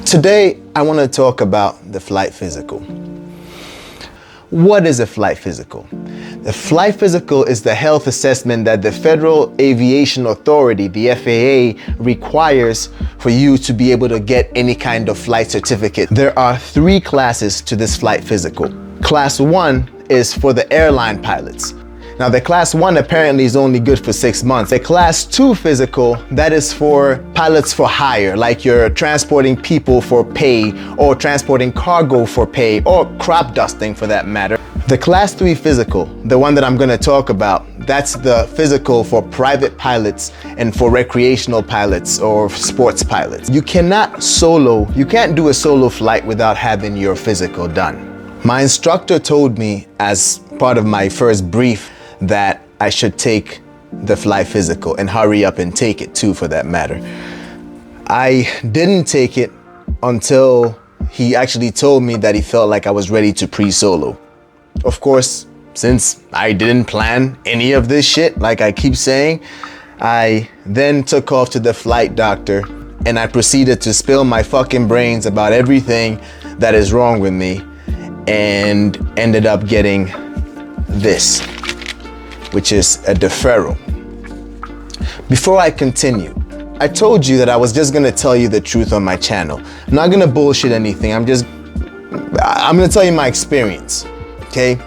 Today, I want to talk about the flight physical. What is a flight physical? The flight physical is the health assessment that the Federal Aviation Authority, the FAA, requires for you to be able to get any kind of flight certificate. There are 3 classes to this flight physical. Class 1 is for the airline pilots. Now, the class 1 apparently is only good for 6 months. The class 2 physical, that is for pilots for hire, like you're transporting people for pay or transporting cargo for pay or crop dusting for that matter. The class 3 physical, the one that I'm going to talk about, that's the physical for private pilots and for recreational pilots or sports pilots. You can't do a solo flight without having your physical done. My instructor told me as part of my first brief that I should take the flight physical and hurry up and take it too, for that matter. I didn't take it until he actually told me that he felt like I was ready to pre-solo. Of course, since I didn't plan any of this shit, like I keep saying, I then took off to the flight doctor and I proceeded to spill my fucking brains about everything that is wrong with me and ended up getting this, which is a deferral. Before I continue, I told you that I was just gonna tell you the truth on my channel. I'm not gonna bullshit anything. I'm gonna tell you my experience, okay?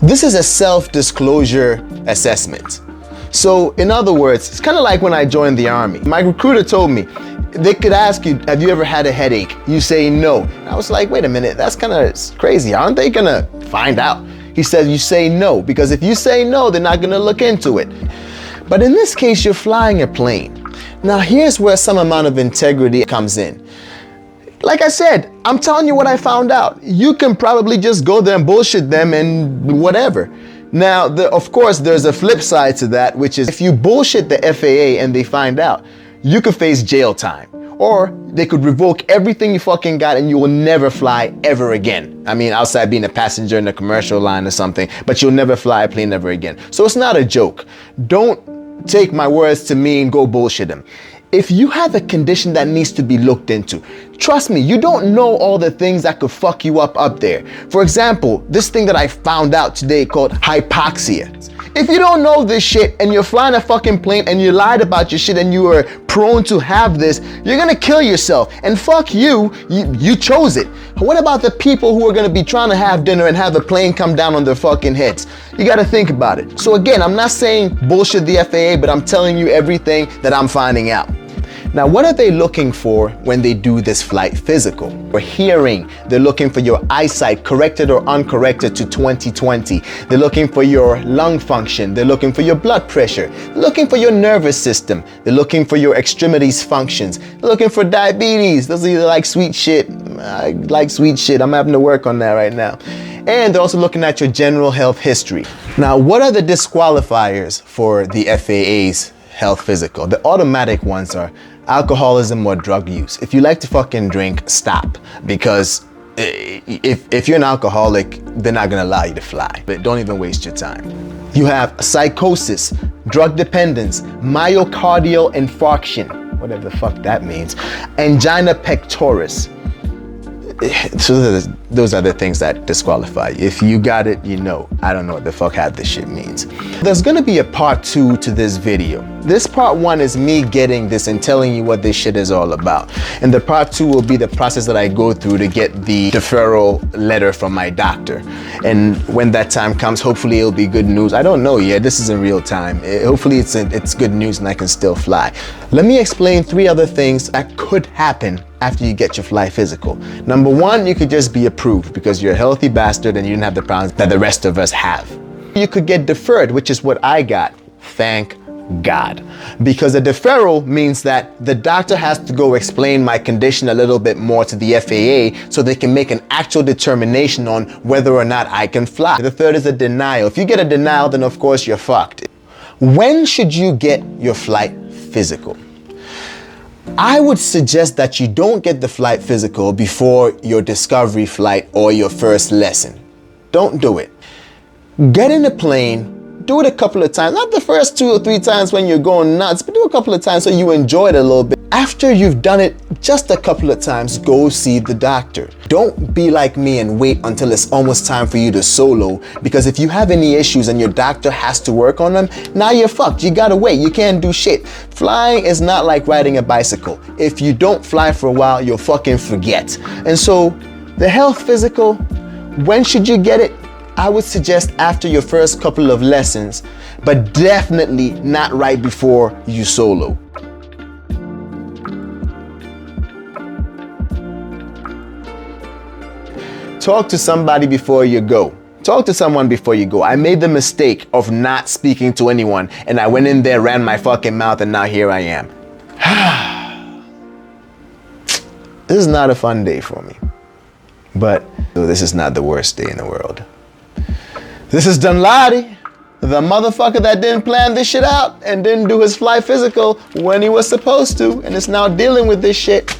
This is a self-disclosure assessment. So in other words, it's kind of like when I joined the Army. My recruiter told me, they could ask you, have you ever had a headache? You say no. And I was like, wait a minute, that's kind of crazy. Aren't they gonna find out? He says you say no, because if you say no, they're not gonna look into it. But in this case, you're flying a plane. Now here's where some amount of integrity comes in. Like I said, I'm telling you what I found out. You can probably just go there and bullshit them and whatever. Now, of course, there's a flip side to that, which is if you bullshit the FAA and they find out, you could face jail time. Or they could revoke everything you fucking got and you will never fly ever again. I mean, outside being a passenger in a commercial line or something, but you'll never fly a plane ever again. So it's not a joke. Don't take my words to mean go bullshit them. If you have a condition that needs to be looked into, trust me, you don't know all the things that could fuck you up there. For example, this thing that I found out today called hypoxia. If you don't know this shit and you're flying a fucking plane and you lied about your shit and you are prone to have this, you're gonna kill yourself. And fuck you, you chose it. What about the people who are gonna be trying to have dinner and have the plane come down on their fucking heads? You gotta think about it. So again, I'm not saying bullshit the FAA, but I'm telling you everything that I'm finding out. Now, what are they looking for when they do this flight physical? For hearing, they're looking for your eyesight, corrected or uncorrected to 20/20. They're looking for your lung function. They're looking for your blood pressure. They're looking for your nervous system. They're looking for your extremities functions. They're looking for diabetes. Those are like sweet shit. I like sweet shit. I'm having to work on that right now. And they're also looking at your general health history. Now, what are the disqualifiers for the FAA's health physical? The automatic ones are alcoholism or drug use. If you like to fucking drink, stop, because if you're an alcoholic, they're not gonna allow you to fly. But don't even waste your time. You have psychosis, drug dependence, myocardial infarction, whatever the fuck that means, angina pectoris. So those are the things that disqualify you. If you got it, you know. I don't know what the fuck half this shit means. There's gonna be a part 2 to this video. This part 1 is me getting this and telling you what this shit is all about. And the part 2 will be the process that I go through to get the deferral letter from my doctor. And when that time comes, hopefully it'll be good news. I don't know yet, this is in real time. Hopefully it's good news and I can still fly. Let me explain 3 other things that could happen after you get your flight physical. Number 1, you could just be approved because you're a healthy bastard and you didn't have the problems that the rest of us have. You could get deferred, which is what I got. Thank God. Because a deferral means that the doctor has to go explain my condition a little bit more to the FAA so they can make an actual determination on whether or not I can fly. The third is a denial. If you get a denial, then of course you're fucked. When should you get your flight physical? I would suggest that you don't get the flight physical before your discovery flight or your first lesson. Don't do it. Get in a plane, do it a couple of times, not the first 2 or 3 times when you're going nuts, but do a couple of times so you enjoy it a little bit. After you've done it just a couple of times, go see the doctor. Don't be like me and wait until it's almost time for you to solo, because if you have any issues and your doctor has to work on them, now you're fucked. You gotta wait. You can't do shit. Flying is not like riding a bicycle. If you don't fly for a while, you'll fucking forget. And so the health physical, when should you get it? I would suggest after your first couple of lessons, but definitely not right before you solo. Talk to somebody before you go. Talk to someone before you go. I made the mistake of not speaking to anyone, and I went in there, ran my fucking mouth, and now here I am. This is not a fun day for me. But this is not the worst day in the world. This is Dunladi, the motherfucker that didn't plan this shit out and didn't do his fly physical when he was supposed to, and is now dealing with this shit.